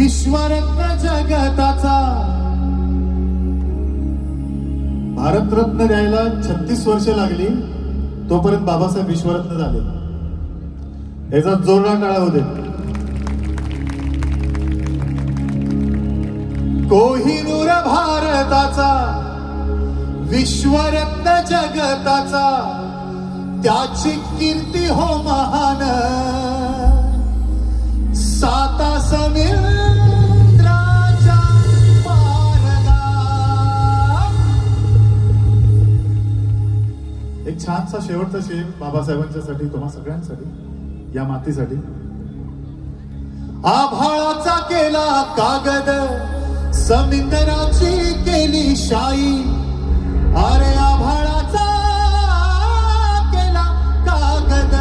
विश्वरत्न जगताचा भारतरत्न द्यायला 36 वर्ष लागली, तोपर्यंत बाबासाहेब विश्वरत्न झाले. याचा जोरदार टाळा होते. कोहिनूर भारताचा विश्वरत्न जगताचा, त्याची कीर्ती हो महान. साता समुद्राच्या पारला. एक छानसा शेवटचा शेर बाबासाहेबांच्यासाठी, तुम्हा सगळ्यांसाठी, या मातीसाठी. आभाळाचा केला कागद, समुद्राची केली शाई. अरे आभाळाचा केला कागद,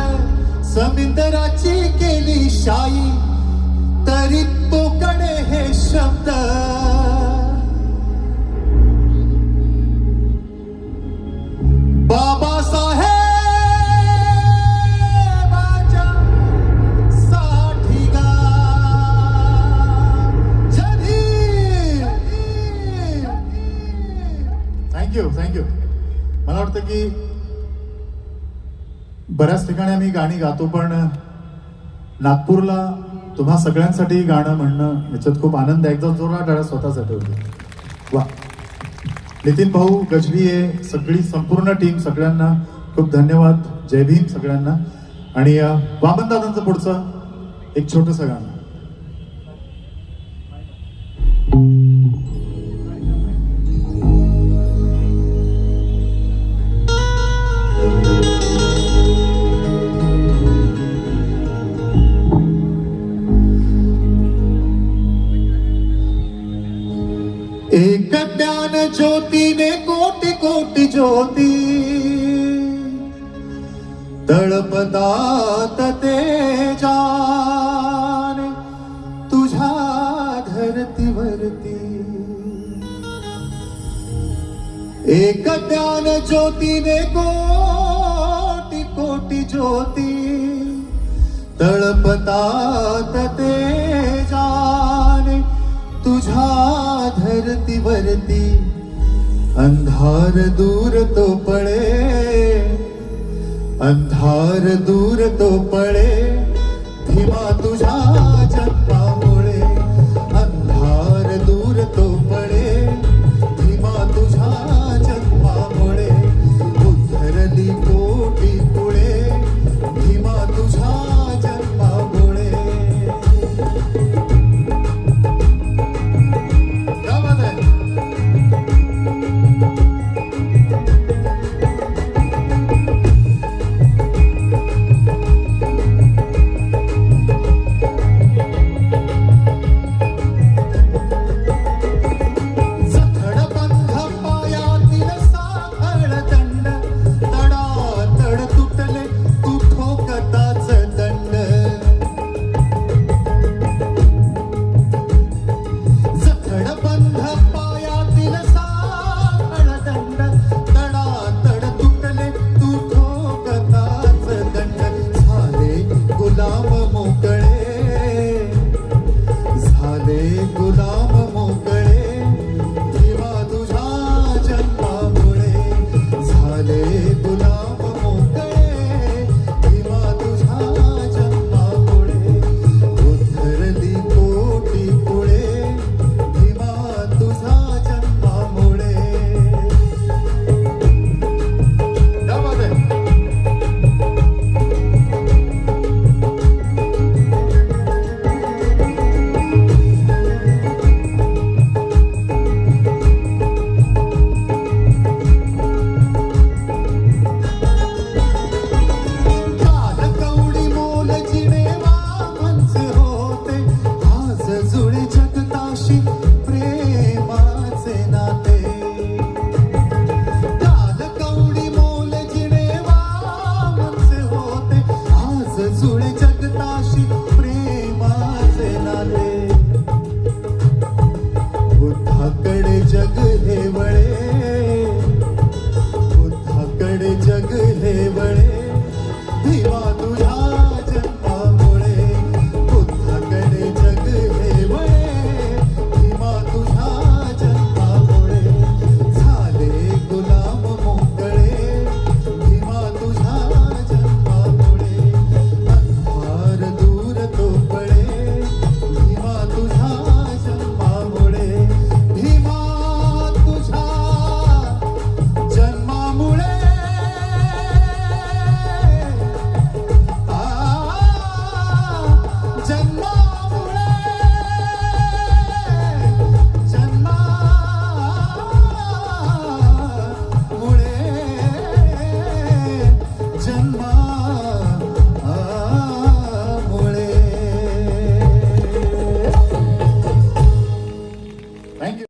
समुद्राची केली शाई. तरी तोकडे हे शब्द बाबासाहेबांच्या साठी गा. थँक्यू. मला वाटतं की बऱ्याच ठिकाणी आम्ही गाणी गातो, पण नागपूरला तुम्हा सगळ्यांसाठी गाणं म्हणणं याच्यात खूप आनंद आहे. एकदा जोरदार टाळ्या स्वतःसाठी होती. वा. नितीन भाऊ, गजबीये, सगळी संपूर्ण टीम, सगळ्यांना खूप धन्यवाद. जय भीम सगळ्यांना. आणि वामन दादांचं पुढचं एक छोटंसं गाणं. एक ज्ञान ज्योतीने कोटी कोटी ज्योती, तळपतात ते जाने तुझ्या धरतीवरती. एक ज्ञान ज्योतीने कोटी कोटी ज्योती, तळपतात ते जाने तुझ्या धरतीवरती. अंधार दूर तो पळे, अंधार दूर तो पळे, धीमा तुझ्या जन्मामुळे. अंधार दूर तो पळे, धीमा तुझ्या जन्मामुळे. उद्धरली कोटी पुळे, धीमा तुझ्या जन्मामुळे. वचन